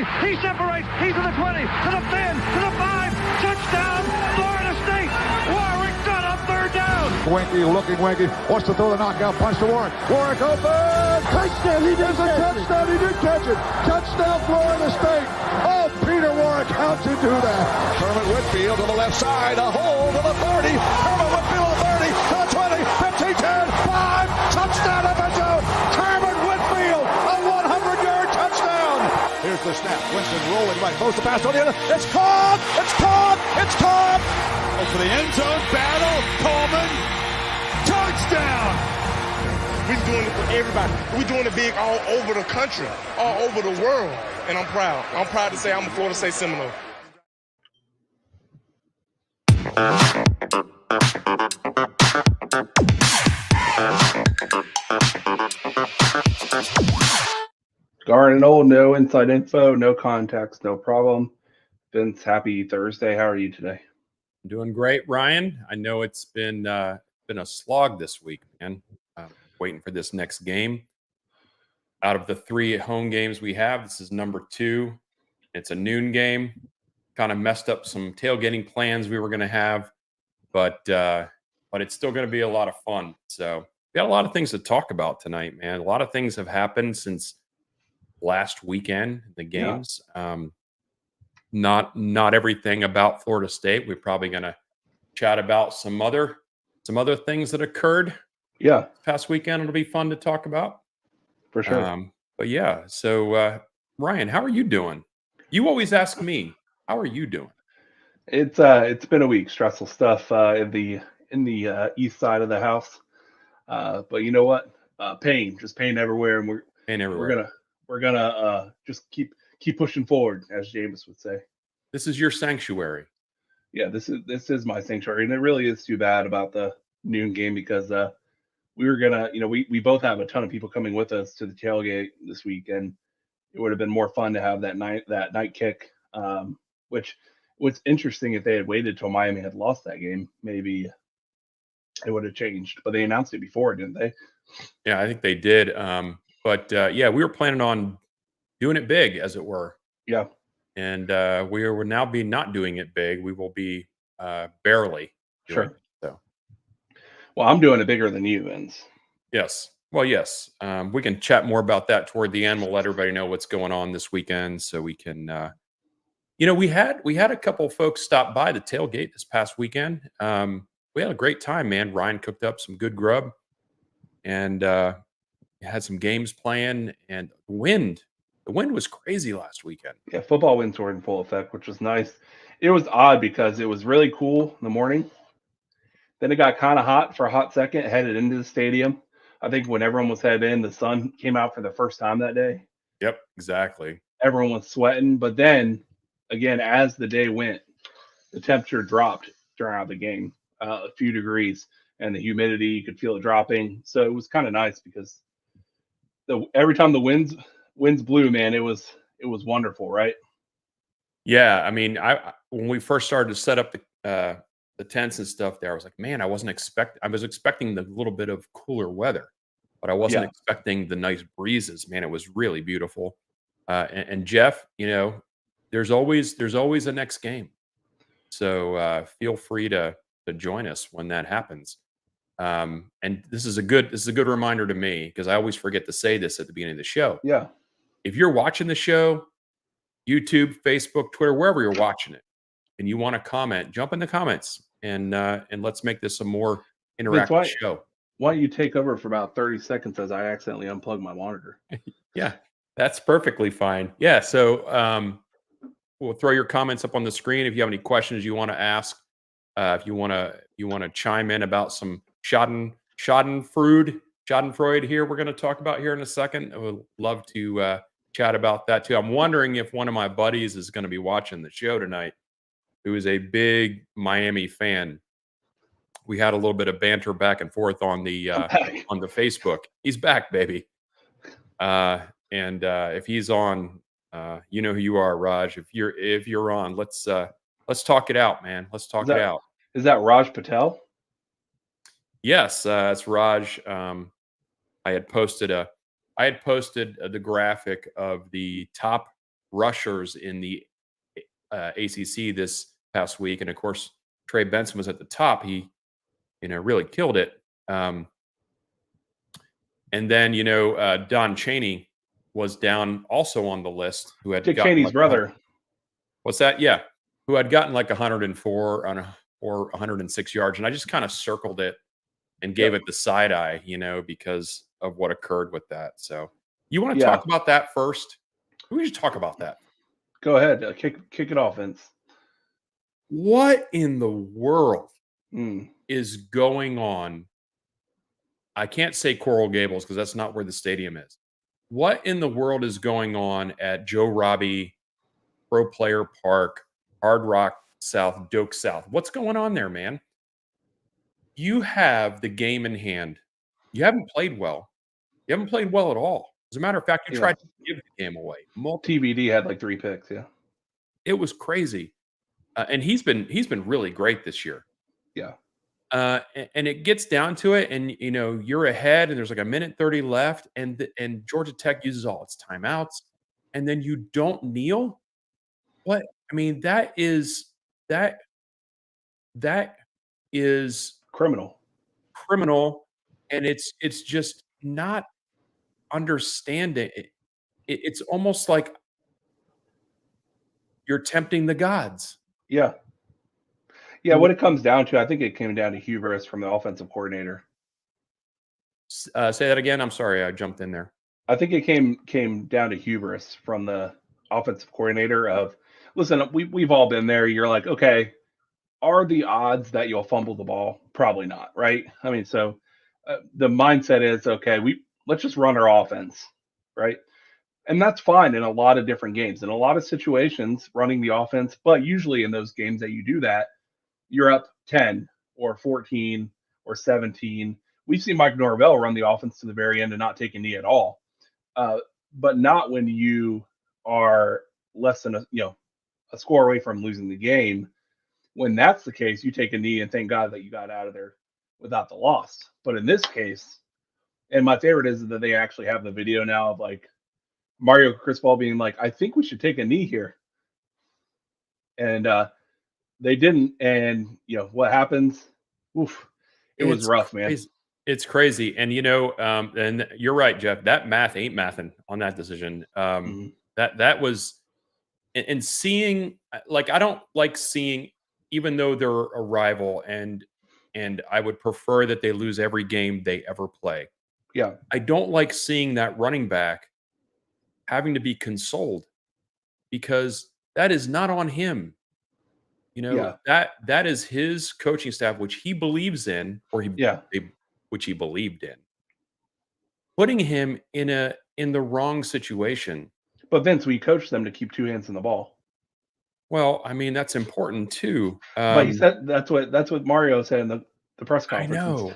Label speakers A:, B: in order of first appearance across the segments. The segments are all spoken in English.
A: 20. He separates. He's to the 20, to the 10, to the 5. Touchdown, Florida State. Warwick got up third down.
B: Winky looking Winky. Wants to throw the knockout punch to Warwick. Warwick open. Touchdown. He does a touchdown. He did catch it. Touchdown, Florida State. Oh, Peter Warwick, how'd you do that? Kermit Whitfield to the left side. A hole to the 30. Kermit Whitfield to the 30. To the 20. 15, 10, 5. Touchdown, FSU. Kermit Whitfield. A 100-yard touchdown. Here's the snap. Winston rolling right. Throws the pass on the end. It's caught. It's caught. It's caught.
C: For the end zone battle. Coleman. Touchdown.
D: We're doing it for everybody. We're doing it big all over the country, all over the world. And I'm proud. I'm proud to say I'm a Florida State Seminole.
E: Garden Old, no inside info, no context, no problem. Vince, happy Thursday. How are you today?
F: Doing great, Ryan. I know it's been a slog this week, man. Waiting for this next game. Out of the 3 home games we have, this is number 2. It's a noon game. Kind of messed up some tailgating plans we were going to have, but it's still going to be a lot of fun. So we got a lot of things to talk about tonight, man. A lot of things have happened since last weekend, the games. Yeah. Not everything about Florida State. We're probably going to chat about some other things that occurred.
E: Yeah,
F: past weekend. It'll be fun to talk about
E: for sure.
F: But yeah, so Ryan, how are you doing? You always ask me, how are you doing?
E: It's been a week, stressful stuff in the east side of the house. But you know what? Pain everywhere, and we're gonna just keep pushing forward, as Jameis would say.
F: This is your sanctuary.
E: Yeah, this is my sanctuary, and it really is too bad about the noon game because we were gonna, we both have a ton of people coming with us to the tailgate this week, and it would have been more fun to have that night kick. Which what's interesting, if they had waited till Miami had lost that game, maybe it would have changed. But they announced it before, didn't they?
F: Yeah, I think they did. But yeah, we were planning on doing it big, as it were.
E: Yeah.
F: And we will now be not doing it big. We will be barely.
E: Sure. So. Well, I'm doing it bigger than you, Vince.
F: Yes. Well, yes. We can chat more about that toward the end. We'll let everybody know what's going on this weekend, so we can. We had a couple of folks stop by the tailgate this past weekend. We had a great time, man. Ryan cooked up some good grub, and had some games playing. And the wind was crazy last weekend.
E: Yeah, football winds were in full effect, which was nice. It was odd because it was really cool in the morning. Then it got kind of hot for a hot second, headed into the stadium. I think when everyone was headed in, the sun came out for the first time that day.
F: Yep, exactly.
E: Everyone was sweating. But then, again, as the day went, the temperature dropped throughout the game a few degrees, and the humidity, you could feel it dropping. So it was kind of nice because every time the winds blew, man, it was wonderful, right?
F: Yeah, I mean, when we first started to set up the tents and stuff there, I was like, man, I was expecting the little bit of cooler weather, but I wasn't expecting the nice breezes. Man, it was really beautiful. And Jeff, there's always a next game, so feel free to join us when that happens. And this is a good reminder to me, because I always forget to say this at the beginning of the show.
E: Yeah.
F: If you're watching the show, YouTube, Facebook, Twitter, wherever you're watching it, and you want to comment, jump in the comments and let's make this a more interactive show.
E: Why don't you take over for about 30 seconds as I accidentally unplug my monitor?
F: Yeah, that's perfectly fine. Yeah, so we'll throw your comments up on the screen if you have any questions you want to ask. If you want to chime in about some Schadenfreude here, we're going to talk about here in a second. I would love to chat about that too. I'm wondering if one of my buddies is going to be watching the show tonight, who is a big Miami fan. We had a little bit of banter back and forth on the Facebook. He's back, baby. And if he's on, you know who you are, Raj. If you're on, let's talk it out, man. Let's talk it out.
E: Is that Raj Patel?
F: Yes, it's Raj. I had posted the graphic of the top rushers in the ACC this past week, and of course Trey Benson was at the top. He, really killed it. And then Don Chaney was down also on the list, who had
E: Dick
F: gotten
E: Cheney's
F: like
E: brother.
F: what's that? Yeah, who had gotten like 104 or 106 yards, and I just kind of circled it and gave it the side eye, because of what occurred with that. So, you want to talk about that first? We should talk about that.
E: Go ahead, kick it off, Vince.
F: What in the world is going on? I can't say Coral Gables because that's not where the stadium is. What in the world is going on at Joe Robbie Pro Player Park, Hard Rock South, Doak South? What's going on there, man? You have the game in hand. You haven't played well. You haven't played well at all. As a matter of fact, you tried to give the game away.
E: TBD had like 3 picks. Yeah,
F: it was crazy, and he's been really great this year.
E: Yeah.
F: And it gets down to it, and you're ahead, and there's like a minute 30 left, and Georgia Tech uses all its timeouts, and then you don't kneel. What? I mean, that is
E: criminal,
F: and it's just not understanding. It's almost like you're tempting the gods.
E: Yeah. Yeah, what it comes down to, I think it came down to hubris from the offensive coordinator.
F: Say that again. I'm sorry, I jumped in there.
E: I think it came down to hubris from the offensive coordinator of, listen, we've all been there. You're like, okay, are the odds that you'll fumble the ball? Probably not, right? I mean, so the mindset is, okay, let's just run our offense, right? And that's fine in a lot of different games, in a lot of situations, running the offense. But usually in those games that you do that, you're up 10 or 14 or 17. We've seen Mike Norvell run the offense to the very end and not take a knee at all. But not when you are less than a score away from losing the game. When that's the case, you take a knee and thank God that you got out of there without the loss. But in this case, and my favorite is that they actually have the video now of like Mario Cristobal being like, I think we should take a knee here. And they didn't, and what happens? Oof, it was rough, man.
F: It's crazy, and and you're right, Jeff. That math ain't mathing on that decision. That was, and seeing, like, I don't like seeing, even though they're a rival, and I would prefer that they lose every game they ever play.
E: Yeah,
F: I don't like seeing that running back having to be consoled, because that is not on him. That is his coaching staff, which he believes in, or which he believed in, putting him in the wrong situation.
E: But Vince, we coached them to keep 2 hands in the ball.
F: Well, I mean, that's important too.
E: But he said that's what Mario said in the press conference.
F: I know,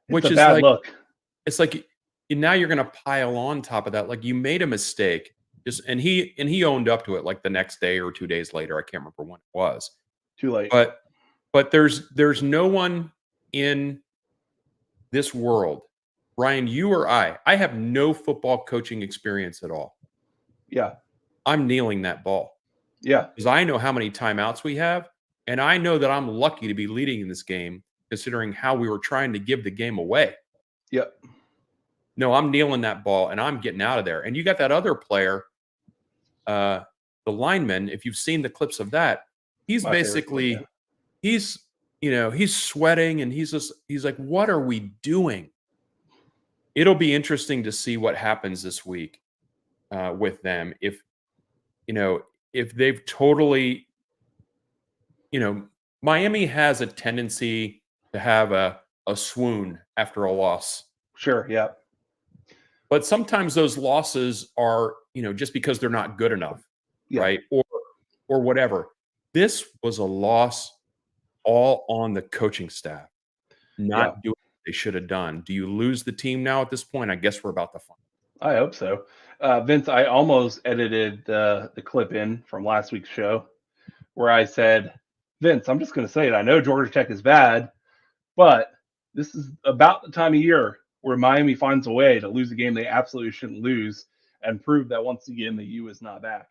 E: which is a bad look.
F: It's like now you're going to pile on top of that. Like, you made a mistake, and he owned up to it like the next day or 2 days later. I can't remember when it was.
E: Too late.
F: But there's no one in this world, Ryan, you or I have no football coaching experience at all.
E: Yeah.
F: I'm kneeling that ball.
E: Yeah.
F: Because I know how many timeouts we have, and I know that I'm lucky to be leading in this game, considering how we were trying to give the game away.
E: Yep.
F: No, I'm kneeling that ball, and I'm getting out of there. And you got that other player, the lineman, if you've seen the clips of that, he's basically, he's sweating, and he's like, what are we doing? It'll be interesting to see what happens this week with them. If they've totally, Miami has a tendency to have a swoon after a loss.
E: Sure. Yeah.
F: But sometimes those losses are, just because they're not good enough, right? Or whatever. This was a loss all on the coaching staff, not doing what they should have done. Do you lose the team now at this point? I guess we're about to find.
E: I hope so. Vince, I almost edited the clip in from last week's show where I said, Vince, I'm just going to say it. I know Georgia Tech is bad, but this is about the time of year where Miami finds a way to lose a game they absolutely shouldn't lose and prove that once again the U is not back.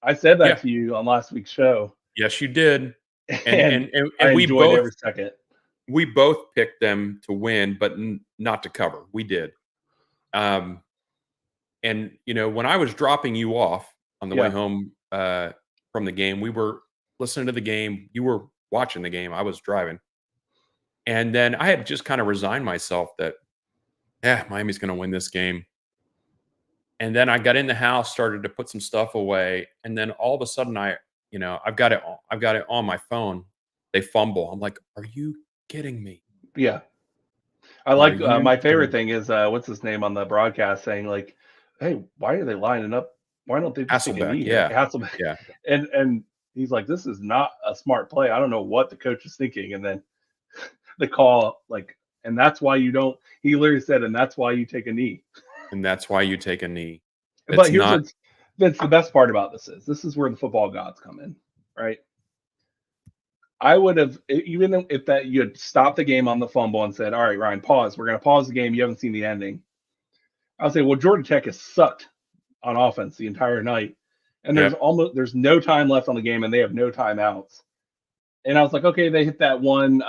E: I said that
F: Yeah.
E: to you on last week's show.
F: Yes, you did.
E: And
F: And
E: I
F: we
E: enjoyed
F: both
E: every second.
F: picked them to win, but not to cover. We did. And when I was dropping you off on the way
E: Yeah.
F: home from the game, we were listening to the game. You were watching the game. I was driving, and then I had just kind of resigned myself that, Miami's going to win this game. And then I got in the house, started to put some stuff away, and then all of a sudden, I've got it on my phone. They fumble. I'm like, are you kidding me?
E: Yeah. I
F: Are
E: like
F: you
E: my
F: kidding
E: favorite
F: me?
E: thing is what's his name on the broadcast saying like, "Hey, why are they lining up? Why don't they just take a
F: Hasselbeck,
E: knee here?"
F: yeah.
E: Hasselbeck,
F: Yeah.
E: and he's like, "This is not a smart play. I don't know what the coach is thinking." And then the call, like, and that's why you don't. He literally said, "And that's why you take a knee."
F: And that's why you take a knee.
E: But
F: It's
E: here's
F: not
E: that's the best part about this is where the football gods come in, right? I would have even if that you had stopped the game on the fumble and said, "All right, Ryan, pause. We're going to pause the game. You haven't seen the ending." I would say, "Well, Georgia Tech has sucked on offense the entire night, and
F: Yep.
E: there's no time left on the game, and they have no timeouts." And I was like, "Okay, they hit that one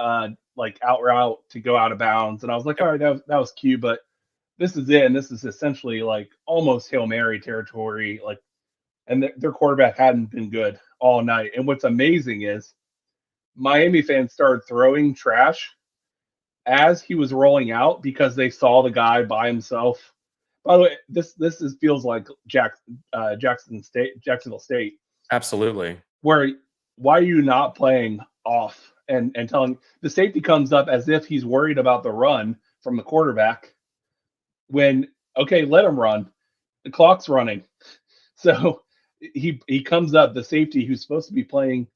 E: like out route to go out of bounds," and I was like, "All right, that was cute, but this is it, and this is essentially like almost Hail Mary territory, like." And their quarterback hadn't been good all night. And what's amazing is Miami fans started throwing trash as he was rolling out because they saw the guy by himself. By the way, this feels like Jacksonville State,
F: Absolutely.
E: where why are you not playing off and telling the safety comes up as if he's worried about the run from the quarterback when okay, let him run. The clock's running. So he comes up, the safety who's supposed to be playing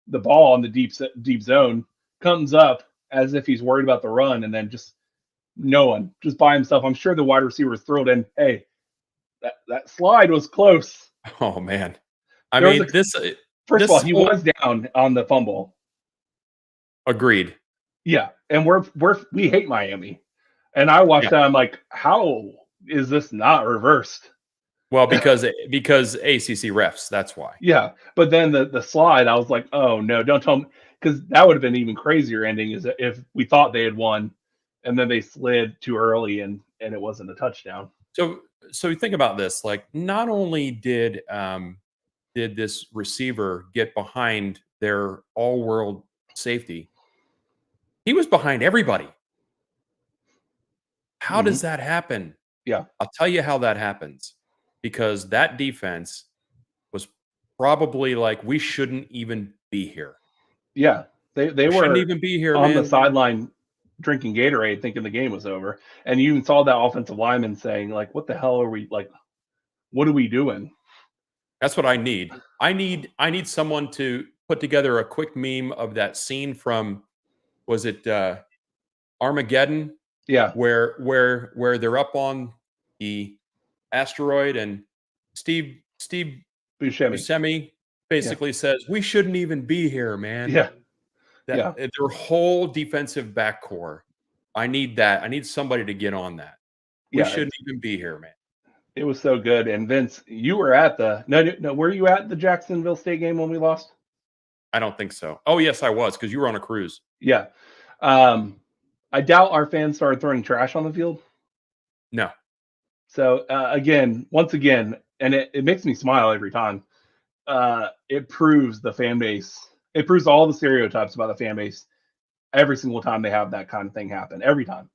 E: the ball in the deep zone comes up as if he's worried about the run, and then just no one, just by himself. I'm sure the wide receiver was thrilled, and hey, that slide was close.
F: Oh man. I
E: There was
F: mean,
E: first of all,
F: this
E: he
F: whole
E: was down on the fumble.
F: agreed.
E: Yeah, and we hate Miami, and I watched that. I'm like, how is this not reversed?
F: Well, because ACC refs, that's why.
E: Yeah, but then the slide, I was like, oh no, don't tell me, because that would have been even crazier ending is if we thought they had won, and then they slid too early and it wasn't a touchdown.
F: So you think about this, like not only did this receiver get behind their all-world safety, he was behind everybody. How does that happen?
E: Yeah,
F: I'll tell you how that happens. Because that defense was probably like, we shouldn't even be here.
E: yeah, they
F: We shouldn't
E: were
F: even be here,
E: on the
F: man.
E: sideline drinking Gatorade, thinking the game was over, and you even saw that offensive lineman saying like, "What the hell are we like? What are we doing?"
F: That's what I need. I need someone to put together a quick meme of that scene from, was it Armageddon,
E: Yeah,
F: where they're up on the asteroid and Steve
E: Buscemi.
F: Buscemi
E: Yeah,
F: basically says, we shouldn't even be here, man.
E: yeah,
F: That
E: yeah,
F: their whole defensive back core. I need that. I need somebody to get on that. We
E: yeah.
F: shouldn't even be here, man.
E: It was so good. And Vince, you were at the no. Were you at the Jacksonville State game when we lost?
F: I don't think so. Oh, yes, I was, because you were on a cruise.
E: Yeah. I doubt our fans started throwing trash on the field.
F: No.
E: So once again, and it makes me smile every time. It proves the fan base. It proves all the stereotypes about the fan base every single time they have that kind of thing happen. Every time.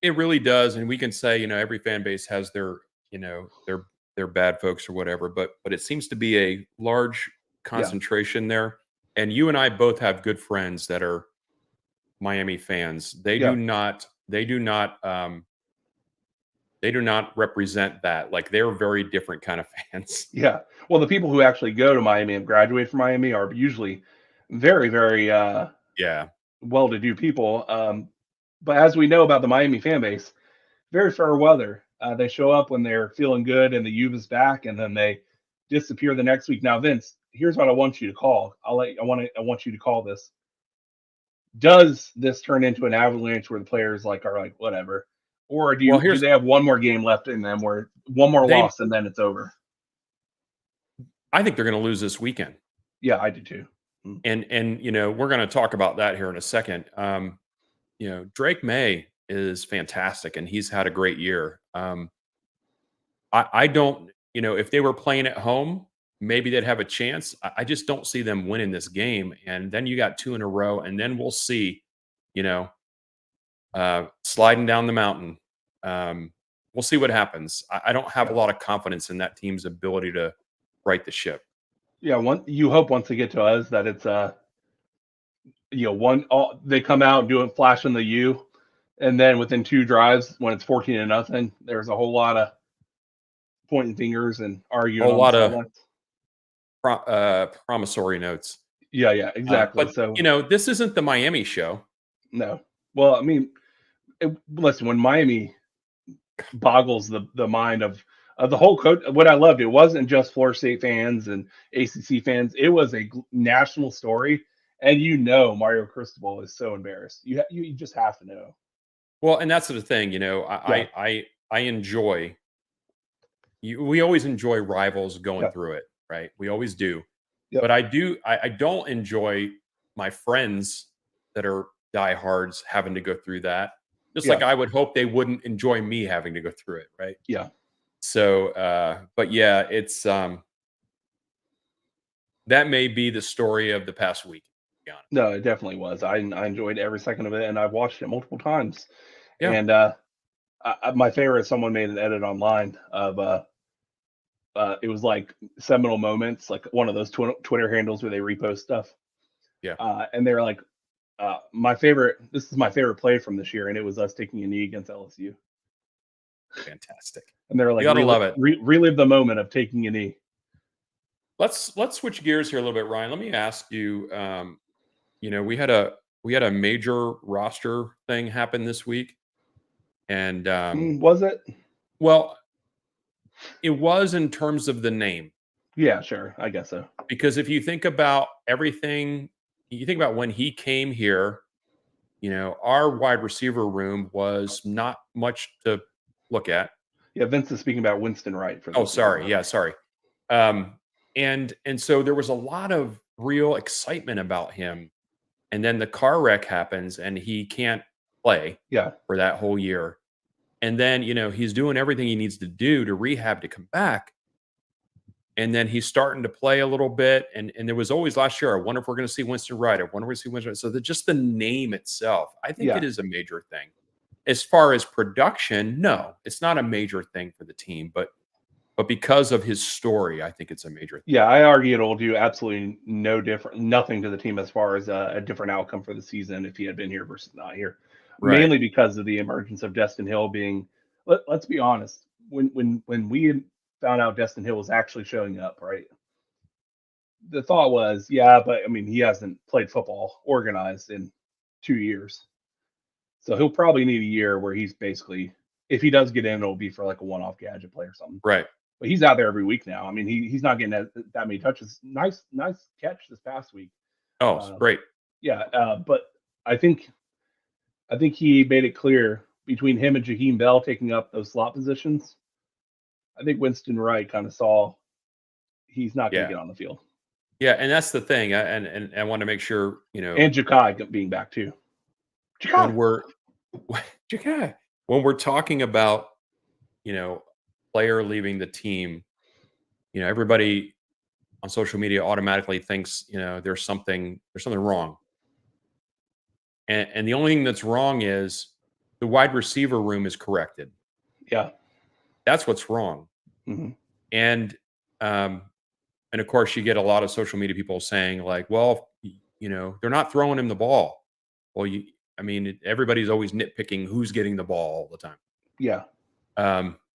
F: It really does. And we can say, every fan base has their, their bad folks or whatever, but it seems to be a large concentration there. And you and I both have good friends that are Miami fans. They do not represent that. Like, they're very different kind of fans.
E: Yeah. Well, the people who actually go to Miami and graduate from Miami are usually very, very well-to-do people. But as we know about the Miami fan base, very fair weather. They show up when they're feeling good and the U is back, and then they disappear the next week. Now, Vince, here's what I want you to call. I want you to call this. Does this turn into an avalanche where the players are like whatever, or do they have one more game left in them where one more loss and then it's over?
F: I think they're going to lose this weekend.
E: Yeah, I do too.
F: And we're going to talk about that here in a second. Drake May is fantastic, and he's had a great year. I don't, if they were playing at home, maybe they'd have a chance. I just don't see them winning this game. And then you got 2 in a row, and then we'll see, sliding down the mountain. We'll see what happens. I don't have a lot of confidence in that team's ability to right the ship.
E: Yeah, you hope once they get to us that it's they come out doing flashing the U, and then within 2 drives when it's 14-0, there's a whole lot of pointing fingers and arguing.
F: A whole lot of promissory notes.
E: Yeah, exactly.
F: But this isn't the Miami show.
E: No. Well, I mean, listen, when Miami boggles the mind of the whole coach, what I loved, it wasn't just Florida State fans and ACC fans. It was a national story, and Mario Cristobal is so embarrassed. You just have to know.
F: Well, and that's the thing, I enjoy. We always enjoy rivals going through it, right? We always do. Yep. But I don't enjoy my friends that are diehards having to go through that. Just like I would hope they wouldn't enjoy me having to go through it, right?
E: Yeah.
F: So, but yeah, it's that may be the story of the past week.
E: No, it definitely was. I enjoyed every second of it, and I've watched it multiple times.
F: Yeah.
E: And my favorite, someone made an edit online of it was like seminal moments, like one of those Twitter handles where they repost stuff.
F: Yeah.
E: And they're like, this is my favorite play from this year, and it was us taking a knee against LSU.
F: Fantastic.
E: And they're like,
F: you gotta love it.
E: Relive the moment of taking a knee.
F: Let's switch gears here a little bit, Ryan. Let me ask you. We had a major roster thing happen this week, and
E: was it?
F: Well, it was in terms of the name.
E: Yeah, sure. I guess so.
F: Because if you think about everything, you think about when he came here, our wide receiver room was not much to look at.
E: Yeah, Vince is speaking about Winston Wright.
F: Sorry. Yeah, sorry. And so there was a lot of real excitement about him. And then the car wreck happens and he can't play for that whole year. And then, he's doing everything he needs to do to rehab to come back. And then he's starting to play a little bit. And there was always last year, I wonder if we're going to see Winston Wright. I wonder if we're going to see Winston Wright. So just the name itself, I think it is a major thing. As far as production, no, it's not a major thing for the team. But because of his story, I think it's a major thing.
E: Yeah, I argue it'll do absolutely nothing to the team as far as a different outcome for the season if he had been here versus not here. Right. Mainly because of the emergence of Destin Hill being. Let's be honest. When we found out Destin Hill was actually showing up, right? The thought was, but I mean, he hasn't played football organized in 2 years, so he'll probably need a year where he's basically, if he does get in, it'll be for like a one-off gadget play or something.
F: Right.
E: But he's out there every week now. I mean, he's not getting that many touches. Nice catch this past week.
F: Oh, great.
E: Yeah, but I think he made it clear between him and Jaheim Bell taking up those slot positions. I think Winston Wright kind of saw he's not going to get on the field.
F: Yeah, and that's the thing. And I want to make sure,
E: And Ja'Kai being back too.
F: When we're talking about, player leaving the team, everybody on social media automatically thinks, there's something wrong. And the only thing that's wrong is the wide receiver room is corrected.
E: Yeah.
F: That's what's wrong.
E: Mm-hmm.
F: And of course you get a lot of social media people saying like, well, they're not throwing him the ball. Well, everybody's always nitpicking who's getting the ball all the time.
E: Yeah.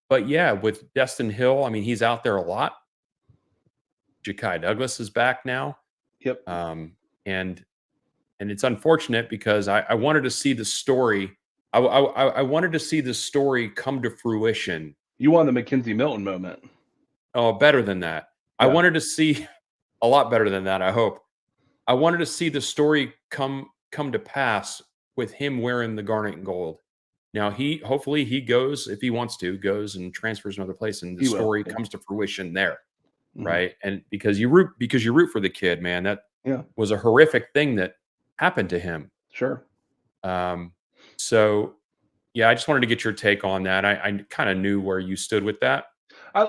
F: But yeah, with Destin Hill, he's out there a lot. Ja'Kai Douglas is back now.
E: Yep.
F: And it's unfortunate because I wanted to see the story. I wanted to see the story come to fruition.
E: You want the Mackenzie Milton moment.
F: Oh, better than that. Yeah. I wanted to see a lot better than that, I hope. I wanted to see the story come to pass with him wearing the garnet and gold. Now hopefully he goes, if he wants to, goes and transfers another place and the story comes to fruition there. right? And because you root for the kid, man. That
E: Yeah,
F: was a horrific thing that happened to him.
E: sure.
F: Um, so yeah, I just wanted to get your take on that. I kind of knew where you stood with that.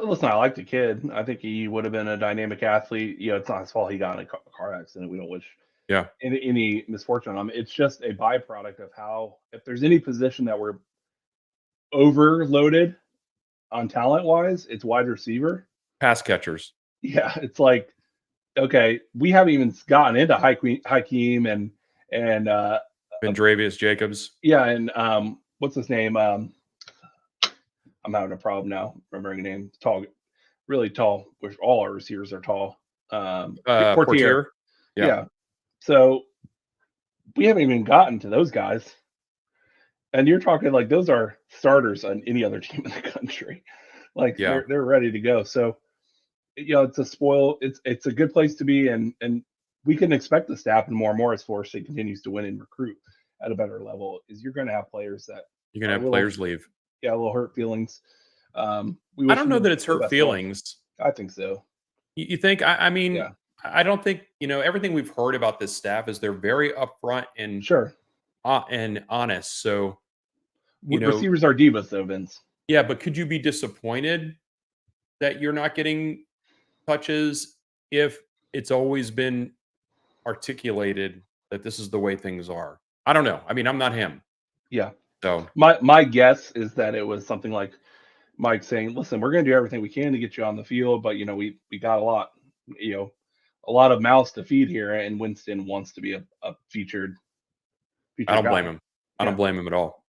E: Listen, I like the kid. I think he would have been a dynamic athlete. It's not his fault he got in a car accident. We don't wish
F: Yeah.
E: any misfortune on him. It's just a byproduct of how, if there's any position that we're overloaded on talent wise, it's wide receiver.
F: Pass catchers.
E: Yeah, it's like, okay, we haven't even gotten into Hakeem and
F: Vendravius Jacobs.
E: yeah, and what's his name? I'm having a problem now remembering the name. Tall, really tall. Which all our receivers are tall.
F: Portier.
E: Yeah. So we haven't even gotten to those guys, and you're talking like those are starters on any other team in the country. Like they're ready to go. So it's a spoil. It's a good place to be, and we can expect this to happen more and more as Florida State continues to win and recruit at a better level. Is you're going to have players that
F: you're going to have players leave.
E: Yeah, a little hurt feelings.
F: I don't know that it's hurt feelings.
E: I think so.
F: You think? I mean, I don't think everything we've heard about this staff is they're very upfront and and honest. So
E: receivers are divas, though, Vince.
F: Yeah, but could you be disappointed that you're not getting touches if it's always been articulated that this is the way things are? I don't know. I mean, I'm not him.
E: Yeah.
F: So
E: my guess is that it was something like Mike saying, "Listen, we're going to do everything we can to get you on the field, but we got a lot of mouths to feed here, and Winston wants to be a featured
F: I don't blame him. I don't blame him at all.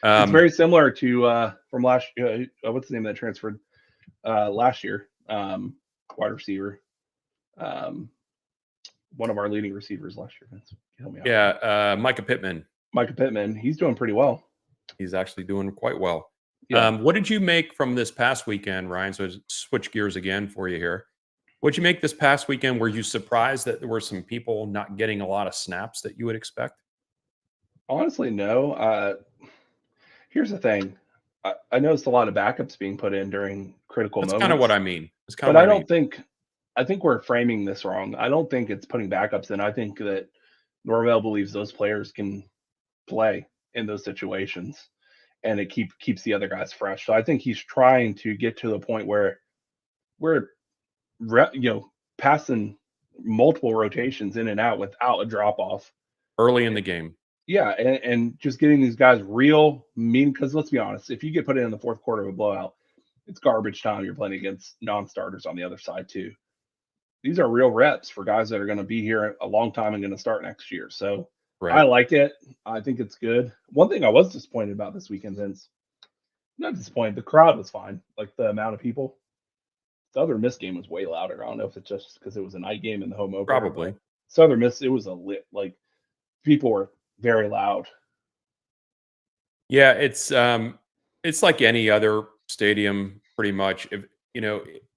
E: It's very similar to from last. What's the name that transferred last year? Wide receiver. One of our leading receivers last year. Vince, help me out.
F: Yeah, Micah Pittman.
E: He's doing pretty well.
F: He's actually doing quite well.
E: Yeah.
F: What did you make from this past weekend, Ryan? So switch gears again for you here. What did you make this past weekend? Were you surprised that there were some people not getting a lot of snaps that you would expect?
E: Honestly, no. Here's the thing. I noticed a lot of backups being put in during critical moments.
F: That's kind of what I mean.
E: But I don't think – I think we're framing this wrong. I don't think it's putting backups in. I think that Norvell believes those players can play in those situations, and it keeps the other guys fresh. So I think he's trying to get to the point where we're passing multiple rotations in and out without a drop-off.
F: Early in the game.
E: Yeah, and just getting these guys real mean, because let's be honest, if you get put in the fourth quarter of a blowout, it's garbage time. You're playing against non-starters on the other side too. These are real reps for guys that are going to be here a long time and going to start next year. So I like it. I think it's good. One thing I was disappointed about this weekend, Vince, not disappointed, the crowd was fine. Like the amount of people. Southern Miss game was way louder. I don't know if it's just because it was a night game in the home opener.
F: Probably.
E: Southern Miss, it was people were very loud.
F: Yeah, it's like any other stadium pretty much.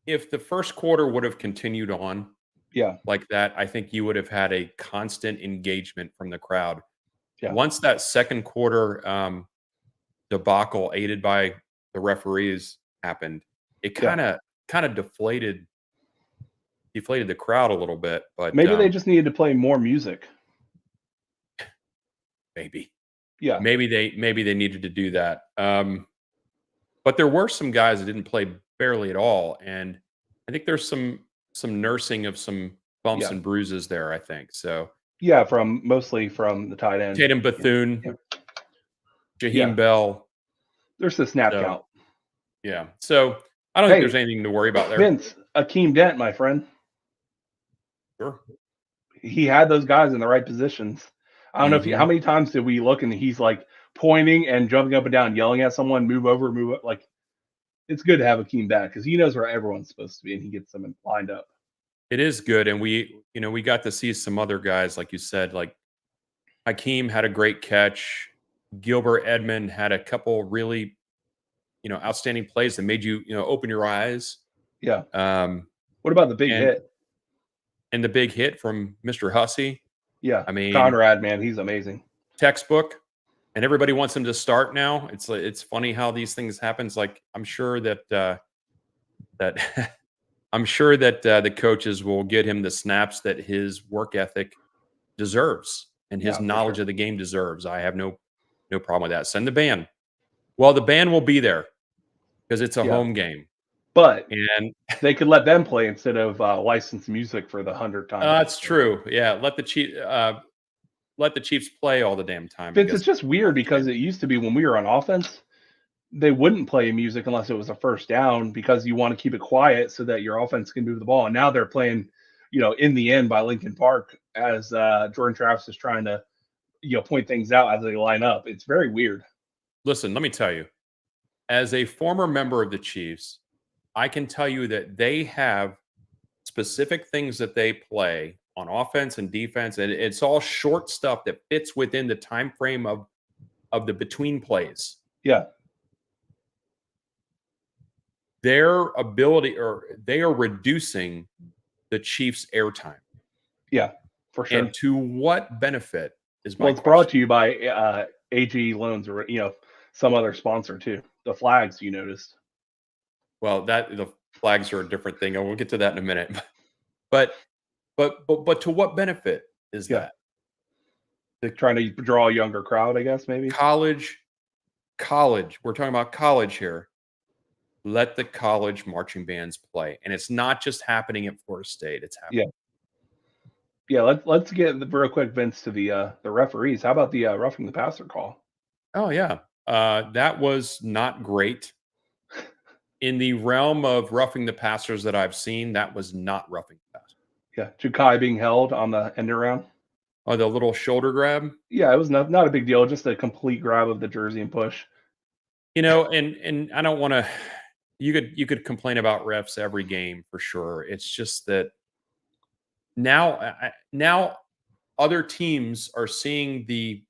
F: If the first quarter would have continued on like that, I think you would have had a constant engagement from the crowd.
E: Yeah.
F: Once that second quarter debacle aided by the referees happened, it kind of deflated the crowd a little bit. But
E: maybe they just needed to play more music.
F: Maybe.
E: Yeah.
F: Maybe they needed to do that. But there were some guys that didn't play barely at all, and I think there's some nursing of some bumps and bruises there, I think. So
E: mostly from the tight end.
F: Tatum Bethune, Jaheim Bell.
E: There's the snap count.
F: Yeah. So I don't think there's anything to worry about there.
E: Vince, Akeem Dent, my friend.
F: Sure.
E: He had those guys in the right positions. I don't know how many times did we look and he's like pointing and jumping up and down, yelling at someone, move over, move up. Like, it's good to have Akeem back because he knows where everyone's supposed to be and he gets them lined up.
F: It is good. And we got to see some other guys, like you said, like Hakeem had a great catch. Gilbert Edmond had a couple really, outstanding plays that made you, open your eyes.
E: Yeah. What about the big hit?
F: And the big hit from Mr. Hussey.
E: Yeah.
F: I mean,
E: Conrad, man, he's amazing.
F: Textbook. And everybody wants him to start now. It's funny how these things happen. Like, I'm sure that I'm sure that the coaches will get him the snaps that his work ethic deserves and his
E: Yeah, for
F: knowledge
E: sure.
F: of the game deserves. I have no problem with that. Send the band. Well, the band will be there because it's a
E: Yeah.
F: home game,
E: But
F: and
E: they could let them play instead of licensed music for the 100th time.
F: that's true. Yeah, let the Chiefs play all the damn time. I
E: Vince,
F: guess
E: it's just weird because it used to be when we were on offense, they wouldn't play music unless it was a first down because you want to keep it quiet so that your offense can move the ball. And now they're playing, In the End by Linkin Park as Jordan Travis is trying to, point things out as they line up. It's very weird.
F: Listen, let me tell you, as a former member of the Chiefs, I can tell you that they have specific things that they play on offense and defense, and it's all short stuff that fits within the time frame of the between plays.
E: Yeah.
F: Their ability, or they are reducing the Chiefs' airtime.
E: Yeah, for sure.
F: And to what benefit is my
E: Well, it's brought to you by AG Loans or, some other sponsor too. The flags, you noticed.
F: Well, the flags are a different thing, and we'll get to that in a minute. But to what benefit is that?
E: They're trying to draw a younger crowd, I guess, maybe.
F: College. We're talking about college here. Let the college marching bands play, and it's not just happening at Florida State. It's happening.
E: Yeah. Let's get real quick, Vince, to the referees. How about the roughing the passer call?
F: Oh yeah, that was not great. In the realm of roughing the passers that I've seen, that was not roughing the passer.
E: Yeah, Chukai being held on the end around.
F: Oh, the little shoulder grab.
E: Yeah, it was not a big deal. Just a complete grab of the jersey and push.
F: And I don't want to. You could complain about refs every game for sure. It's just that now other teams are seeing the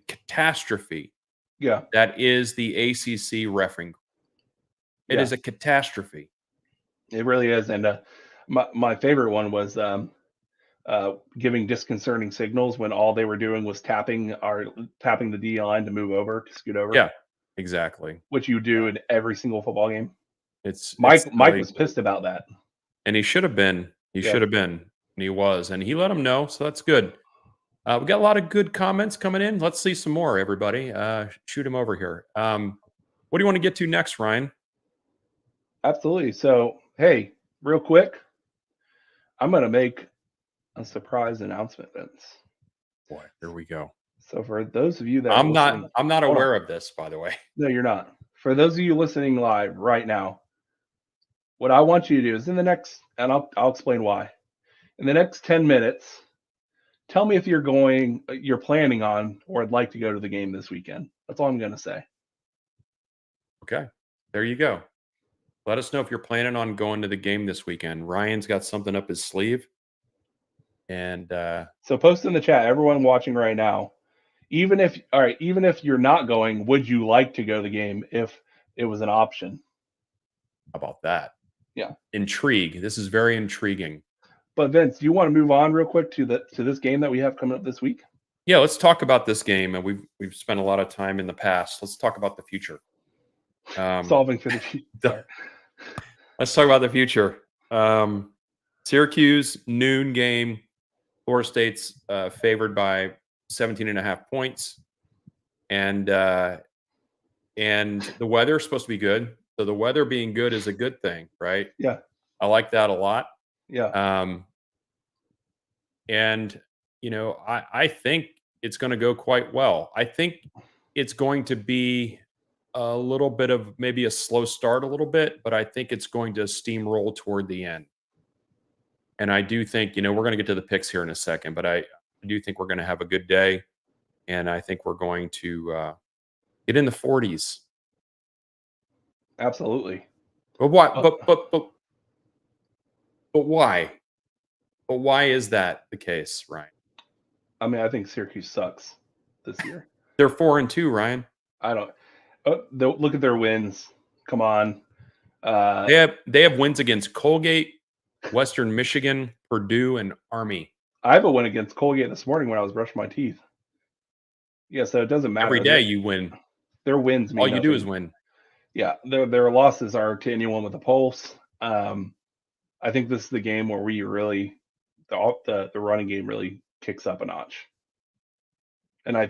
F: catastrophe.
E: Yeah,
F: That is the ACC refereeing. It is a catastrophe.
E: It really is. And my favorite one was giving disconcerting signals when all they were doing was tapping the D line to move over, to scoot over.
F: Yeah, exactly.
E: Which you do in every single football game.
F: Mike
E: was pissed about that.
F: And he should have been. He should have been. And he was. And he let him know. So that's good. We got a lot of good comments coming in. Let's see some more, everybody. Shoot him over here. What do you want to get to next, Ryan?
E: Absolutely. So, hey, real quick, I'm going to make a surprise announcement, Vince.
F: Boy, here we go.
E: So for those of you that
F: I'm not aware of this, by the way.
E: No, you're not. For those of you listening live right now, what I want you to do is in the next, and I'll explain why. In the next 10 minutes, tell me if you're planning on or would like to go to the game this weekend. That's all I'm going to say.
F: Okay. There you go. Let us know if you're planning on going to the game this weekend. Ryan's got something up his sleeve. And
E: so post in the chat, everyone watching right now, even if you're not going, would you like to go to the game if it was an option?
F: How about that?
E: Yeah.
F: Intrigue. This is very intriguing.
E: But Vince, do you want to move on real quick to this game that we have coming up this week?
F: Yeah, let's talk about this game. And we've spent a lot of time in the past. Let's talk about the future.
E: Solving for the future.
F: Let's talk about the future. Syracuse, noon game. Florida State's favored by 17.5 points. And the weather's supposed to be good. So the weather being good is a good thing, right?
E: Yeah.
F: I like that a lot.
E: Yeah.
F: And, I think it's going to go quite well. I think it's going to be a little bit of maybe a slow start a little bit, but I think it's going to steamroll toward the end. And I do think, we're going to get to the picks here in a second, but I do think we're going to have a good day. And I think we're going to get in the 40s.
E: Absolutely.
F: But why? But why? But why is that the case, Ryan?
E: I mean, I think Syracuse sucks this year.
F: They're 4-2, Ryan.
E: I don't. Look at their wins. Come on.
F: They have wins against Colgate, Western Michigan, Purdue, and Army.
E: I have a win against Colgate this morning when I was brushing my teeth. Yeah, so it doesn't matter.
F: Every day you win.
E: Their wins mean
F: all you
E: nothing.
F: do is win.
E: Yeah, their losses are to anyone with a pulse I think this is the game where we really the running game really kicks up a notch, and I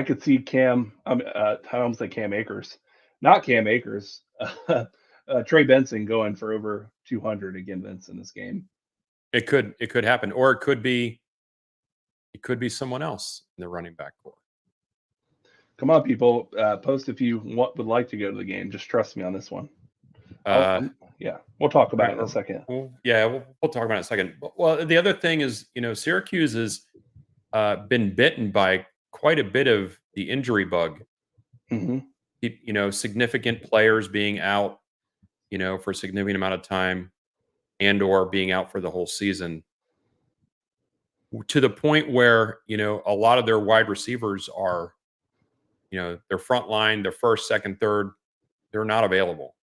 E: could see Cam. I almost say Cam Akers, not Cam Akers. Trey Benson going for over 200 again, Vince, in this game.
F: It could happen, or it could be someone else in the running back core.
E: Come on, people, post if you would like to go to the game. Just trust me on this one. Yeah, we'll talk about it in a second.
F: We'll talk about it in a second. Well, the other thing is, Syracuse has been bitten by quite a bit of the injury bug.
E: Mm-hmm.
F: Significant players being out, for a significant amount of time, and or being out for the whole season, to the point where a lot of their wide receivers are, their front line, their first, second, third, they're not available.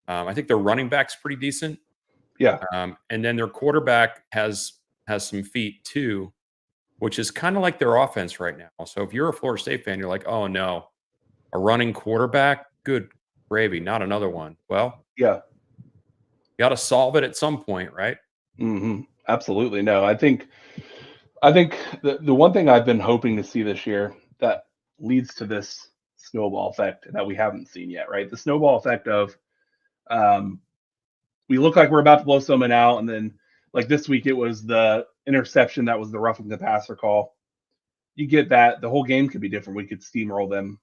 F: I think their running back's pretty decent.
E: Yeah.
F: And then their quarterback has some feet too, which is kind of like their offense right now. So if you're a Florida State fan, you're like, oh no, a running quarterback, good gravy, not another one. Well,
E: yeah,
F: you got to solve it at some point, right?
E: Mm-hmm. Absolutely. No, I think the one thing I've been hoping to see this year that leads to this snowball effect that we haven't seen yet, right? The snowball effect of we look like we're about to blow someone out, and then like this week it was the interception that was the roughing the passer call. You get that the whole game could be different. We could steamroll them.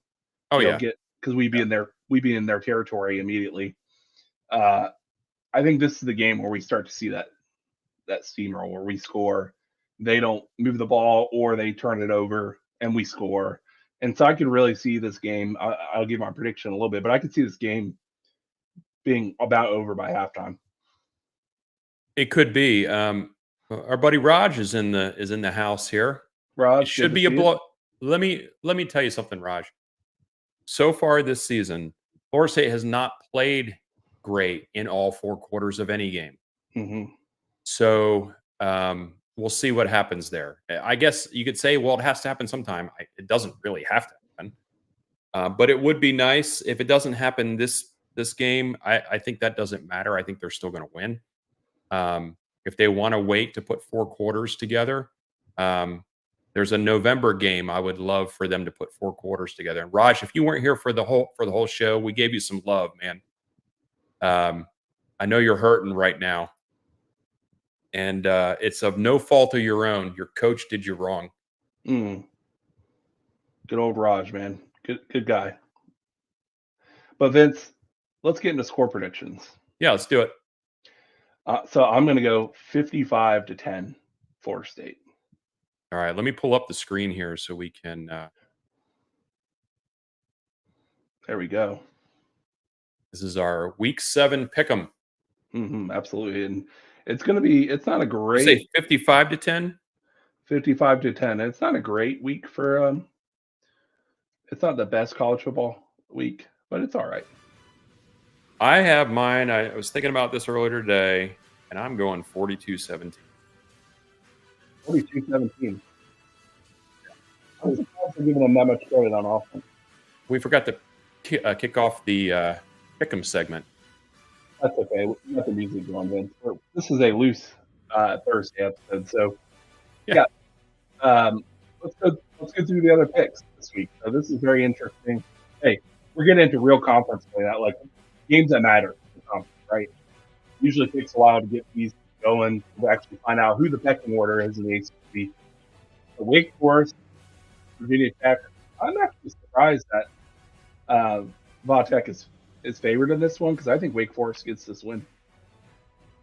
F: Oh yeah,
E: because we'd be in their territory immediately. I think this is the game where we start to see that steamroll where we score. They don't move the ball or they turn it over and we score. And so I could really see this game. I'll give my prediction a little bit, but I could see this game being about over by halftime.
F: It could be. Our buddy Raj is in the house here.
E: Raj,
F: it should be a blow. Let me tell you something, Raj. So far this season, Florida State has not played great in all 4 quarters of any game.
E: Mm-hmm.
F: So we'll see what happens there. I guess you could say, well, it has to happen sometime. It doesn't really have to happen, but it would be nice if it doesn't happen this game. I think that doesn't matter. I think they're still going to win. If they want to wait to put 4 quarters together, there's a November game. I would love for them to put 4 quarters together. And Raj, if you weren't here for the whole show, we gave you some love, man. I know you're hurting right now, and it's of no fault of your own. Your coach did you wrong.
E: Good old Raj, man. Good guy. But Vince, let's get into score predictions.
F: Yeah, let's do it.
E: So I'm going to go 55-10, Florida State.
F: All right, let me pull up the screen here so we can.
E: There we go.
F: This is our Week 7 pick'em.
E: Absolutely, and it's going to be. It's not a great.
F: You say 55-10.
E: 55-10. It's not a great week for. It's not the best college football week, but it's all right.
F: I have mine. I was thinking about this earlier today, and I'm going 42-17.
E: 42-17. I'm surprised for giving them that much credit on offense.
F: We forgot to kick off the pick'em segment.
E: That's okay. We got the music going, Vince. This is a loose Thursday episode, so yeah. Let's go through the other picks this week. So this is very interesting. Hey, we're getting into real conference play, that like games that matter in conference, right? Usually takes a while to get these going to actually find out who the pecking order is in the ACC. The Wake Forest, Virginia Tech. I'm actually surprised that Va-Tech is favored in this one because I think Wake Forest gets this win.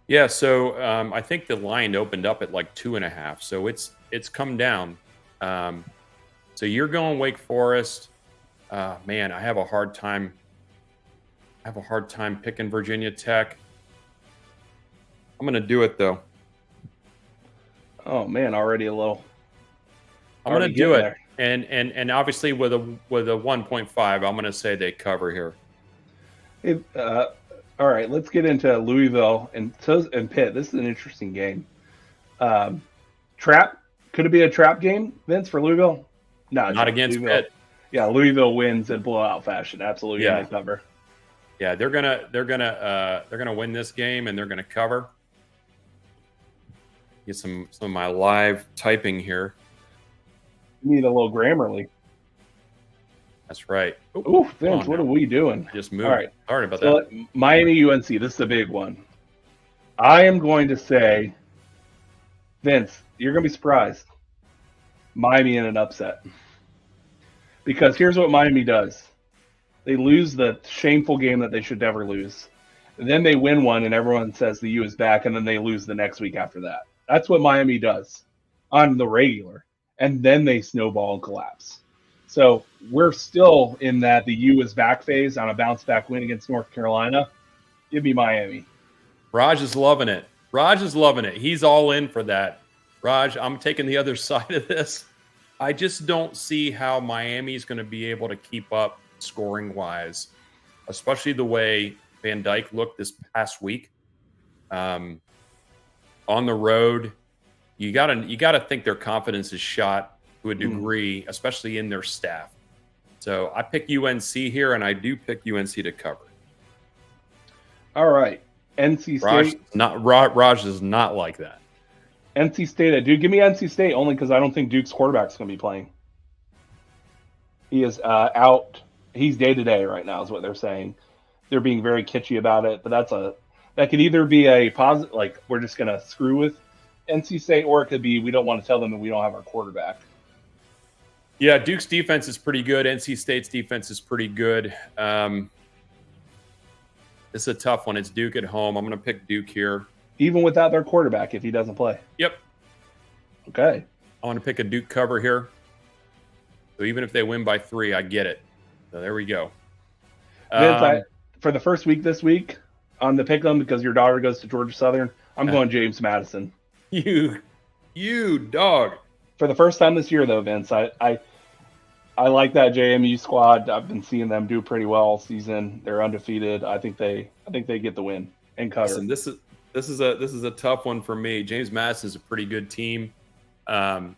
F: Yeah, so I think the line opened up at like 2.5, so it's come down. So you're going Wake Forest. Man, I have a hard time picking Virginia Tech. I'm going to do it though.
E: Oh man, already a little.
F: I'm going to do it, and obviously with a 1.5, I'm going to say they cover here.
E: All right, let's get into Louisville and Pitt. This is an interesting game. Trap, could it be a trap game, Vince, for Louisville? No,
F: not against
E: Louisville.
F: Pitt.
E: Yeah, Louisville wins in blowout fashion. Absolutely,
F: Yeah.
E: and they cover.
F: Yeah, they're gonna win this game and they're gonna cover. Get some of my live typing here.
E: You need a little Grammarly.
F: That's right.
E: Ooh, Vince, what are we doing?
F: Just moved.
E: All right.
F: Sorry about
E: So
F: that.
E: Miami UNC, this is a big one. I am going to say, Vince, you're going to be surprised. Miami in an upset. Because here's what Miami does. They lose the shameful game that they should never lose. And then they win one and everyone says the U is back, and then they lose the next week after that. That's what Miami does on the regular. And then they snowball and collapse. So we're still in that the U is back phase on a bounce back win against North Carolina. Give me Miami.
F: Raj is loving it. Raj is loving it. He's all in for that. Raj, I'm taking the other side of this. I just don't see how Miami is going to be able to keep up scoring wise, especially the way Van Dyke looked this past week. On the road, you gotta think their confidence is shot to a degree, especially in their staff. So I pick UNC here, and I do pick UNC to cover.
E: All right. NC State.
F: Raj is not like that.
E: NC State. Dude, give me NC State only because I don't think Duke's quarterback's going to be playing. He is out. He's day-to-day right now is what they're saying. They're being very kitschy about it, but that could either be a positive, like we're just going to screw with NC State, or it could be we don't want to tell them that we don't have our quarterback.
F: Yeah, Duke's defense is pretty good. NC State's defense is pretty good. This is a tough one. It's Duke at home. I'm going to pick Duke here.
E: Even without their quarterback if he doesn't play.
F: Yep.
E: Okay.
F: I want to pick a Duke cover here. So even if they win by 3, I get it. So there we go.
E: Vince, for the first week this week on the pick 'em, because your daughter goes to Georgia Southern, I'm going James Madison.
F: You dog.
E: For the first time this year, though, Vince, I like that JMU squad. I've been seeing them do pretty well all season. They're undefeated. I think they get the win and cover.
F: Listen, this is a tough one for me. James Madison is a pretty good team. I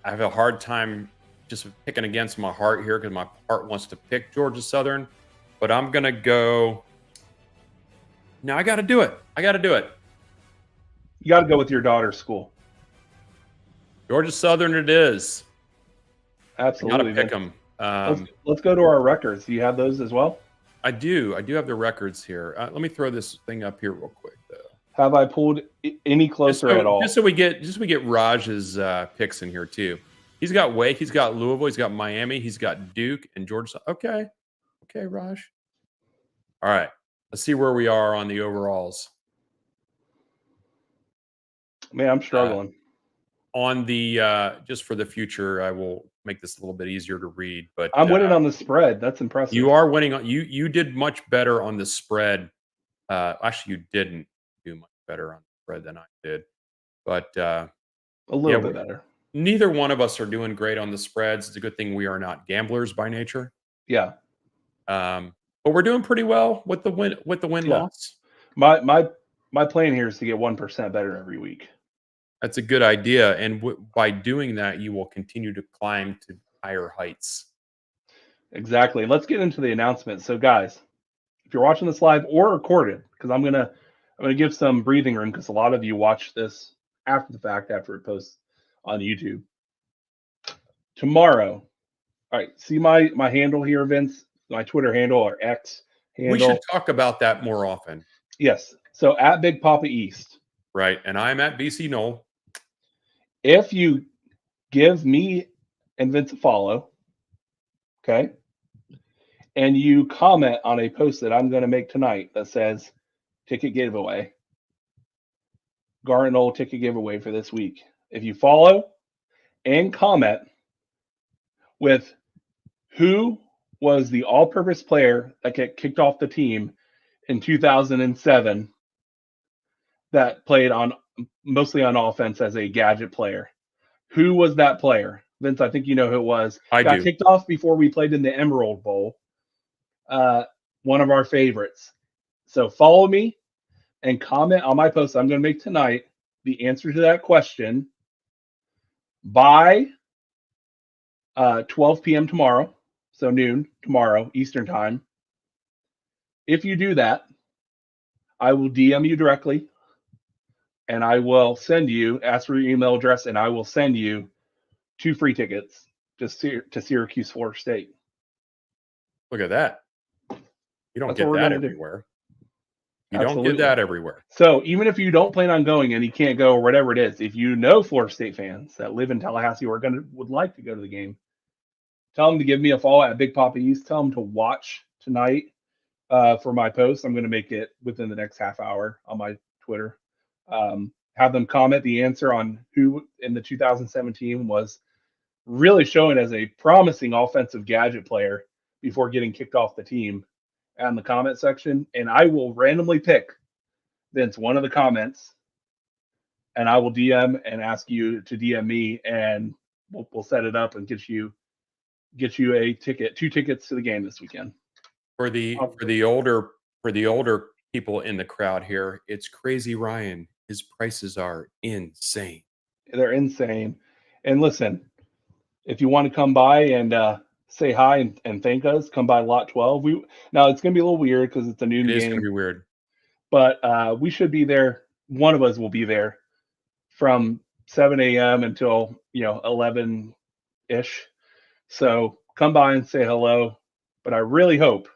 F: have a hard time just picking against my heart here because my heart wants to pick Georgia Southern, but I'm gonna go. No, I got to do it. You got
E: to go with your daughter's school.
F: Georgia Southern, it is.
E: Absolutely.
F: I got to pick them.
E: Let's go to our records. Do you have those as well?
F: I do have the records here. Let me throw this thing up here real quick, though.
E: Have I pulled any closer at all?
F: Just so we get Raj's picks in here too. He's got Wake, he's got Louisville, he's got Miami, he's got Duke and Georgia. Okay, Raj. All right, let's see where we are on the overalls.
E: Man, I'm struggling.
F: On the just for the future, I will make this a little bit easier to read. But
E: I'm winning on the spread. That's impressive.
F: You are winning on you did much better on the spread. Actually, you didn't do much better on the spread than I did, but
E: a little bit better.
F: Neither one of us are doing great on the spreads. It's a good thing we are not gamblers by nature.
E: Yeah.
F: But we're doing pretty well with the win loss.
E: My plan here is to get 1% better every week.
F: That's a good idea, and by doing that, you will continue to climb to higher heights.
E: Exactly. Let's get into the announcement. So, guys, if you're watching this live or recorded, because I'm gonna give some breathing room because a lot of you watch this after the fact, after it posts on YouTube. Tomorrow, all right. See my handle here, Vince. My Twitter handle or X handle.
F: We should talk about that more often.
E: Yes. So at Big Papa East.
F: Right, and I'm at BC Knoll.
E: If you give me and Vince a follow, okay, and you comment on a post that I'm going to make tonight that says ticket giveaway, Garnet Knoll ticket giveaway for this week. If you follow and comment with who was the all-purpose player that got kicked off the team in 2007 that played mostly on offense as a gadget player. Who was that player? Vince, I think you know who it was. Got kicked off before we played in the Emerald Bowl. One of our favorites. So follow me and comment on my post I'm going to make tonight the answer to that question by 12 p.m. tomorrow, so noon tomorrow Eastern time. If you do that, I will DM you directly, and I will send you, ask for your email address, and I will send you 2 free tickets to Syracuse, Florida State.
F: Look at that. You don't
E: That's what
F: get
E: we're
F: that
E: gonna do.
F: everywhere. You don't
E: Absolutely.
F: get that everywhere.
E: So even if you don't plan on going and you can't go or whatever it is, if you know Florida State fans that live in Tallahassee or would like to go to the game, tell them to give me a follow at Big Papa East. Tell them to watch tonight for my post. I'm going to make it within the next half hour on my Twitter. Have them comment the answer on who in the 2017 was really showing as a promising offensive gadget player before getting kicked off the team in the comment section. And I will randomly pick Vince one of the comments, and I will DM and ask you to DM me, and we'll set it up and get you a ticket, 2 tickets to the game this weekend.
F: For the older people in the crowd here, it's Crazy Ryan. His prices are insane.
E: They're insane. And listen, if you want to come by and say hi and thank us, come by lot 12. Now it's going to be a little weird because it's a noon
F: It is
E: game.
F: going to be weird.
E: But we should be there. One of us will be there from 7 a.m. until 11-ish. So come by and say hello. But I really hope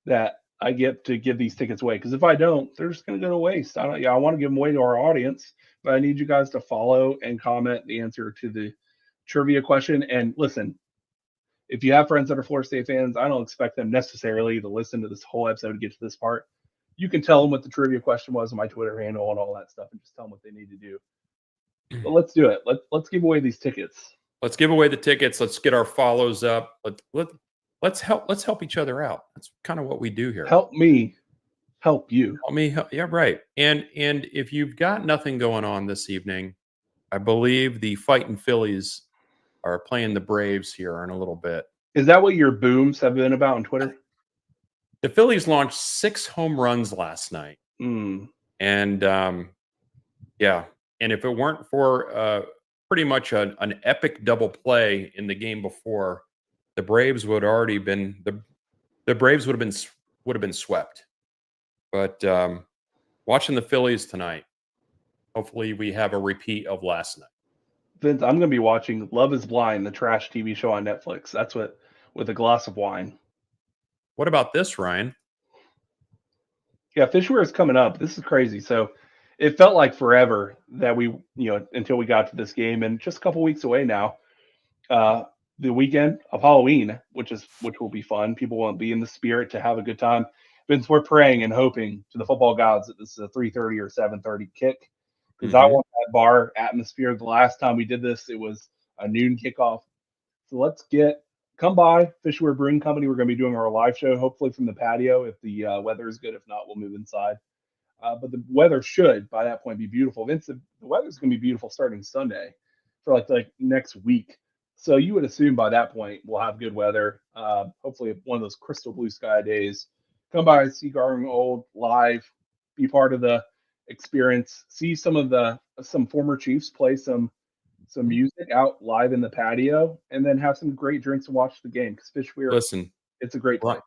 E: that I get to give these tickets away, because if I don't, they're just going to go to waste. I want to give them away to our audience, but I need you guys to follow and comment the answer to the trivia question. And listen, if you have friends that are Florida State fans, I don't expect them necessarily to listen to this whole episode to get to this part. You can tell them what the trivia question was on my Twitter handle and all that stuff, and just tell them what they need to do. But let's do it. Let's give away these tickets.
F: Let's give away the tickets. Let's get our follows up. Let's help each other out. That's kind of what we do here.
E: Help me, help you.
F: Help me. Yeah, right. And if you've got nothing going on this evening, I believe the Fighting Phillies are playing the Braves here in a little bit.
E: Is that what your booms have been about on Twitter?
F: The Phillies launched 6 home runs last night.
E: Mm.
F: And yeah. And if it weren't for pretty much an epic double play in the game before, the Braves would already been the Braves would have been swept. But watching the Phillies tonight, hopefully we have a repeat of last night.
E: Vince, I'm going to be watching Love is Blind, the trash TV show on Netflix. That's with a glass of wine.
F: What about this, Ryan?
E: Yeah, Fishwear is coming up. This is crazy. So it felt like forever that we, until we got to this game, and just a couple weeks away now. The weekend of Halloween, which will be fun. People will be in the spirit to have a good time. Vince, we're praying and hoping to the football gods that this is a 3:30 or 7:30 kick, because I want that bar atmosphere. The last time we did this, it was a noon kickoff. So come by Fishwear Brewing Company. We're going to be doing our live show, hopefully from the patio if the weather is good. If not, we'll move inside. But the weather should, by that point, be beautiful. Vince, the weather's going to be beautiful starting Sunday for like next week. So you would assume by that point we'll have good weather. Hopefully one of those crystal blue sky days. Come by, see Garden Old live, be part of the experience, see some former Chiefs play some music out live in the patio, and then have some great drinks and watch the game. Because Fishwear,
F: Listen,
E: it's a great time.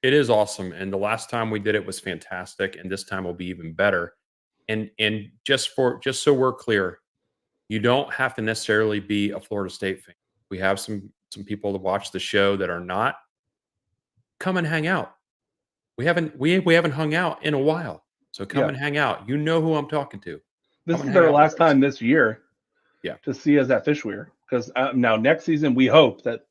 F: It is awesome, and the last time we did it was fantastic, and this time will be even better. And just so we're clear, you don't have to necessarily be a Florida State fan. We have some people that watch the show that are not. Come and hang out. We haven't hung out in a while, so come and hang out. You know who I'm talking to.
E: This is our last time this year.
F: Yeah.
E: To see us at Fishwear, because now next season we hope that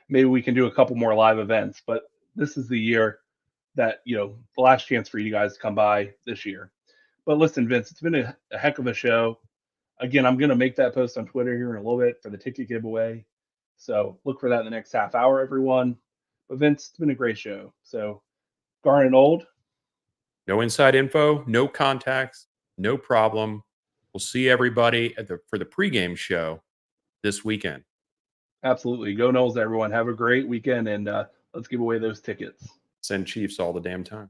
E: maybe we can do a couple more live events, but this is the year that the last chance for you guys to come by this year. But listen, Vince, it's been a heck of a show. Again, I'm going to make that post on Twitter here in a little bit for the ticket giveaway. So look for that in the next half hour, everyone. But Vince, it's been a great show. So Garnet Old.
F: No inside info, no contacts, no problem. We'll see everybody for the pregame show this weekend.
E: Absolutely. Go Knowles, everyone. Have a great weekend, and let's give away those tickets.
F: Send Chiefs all the damn time.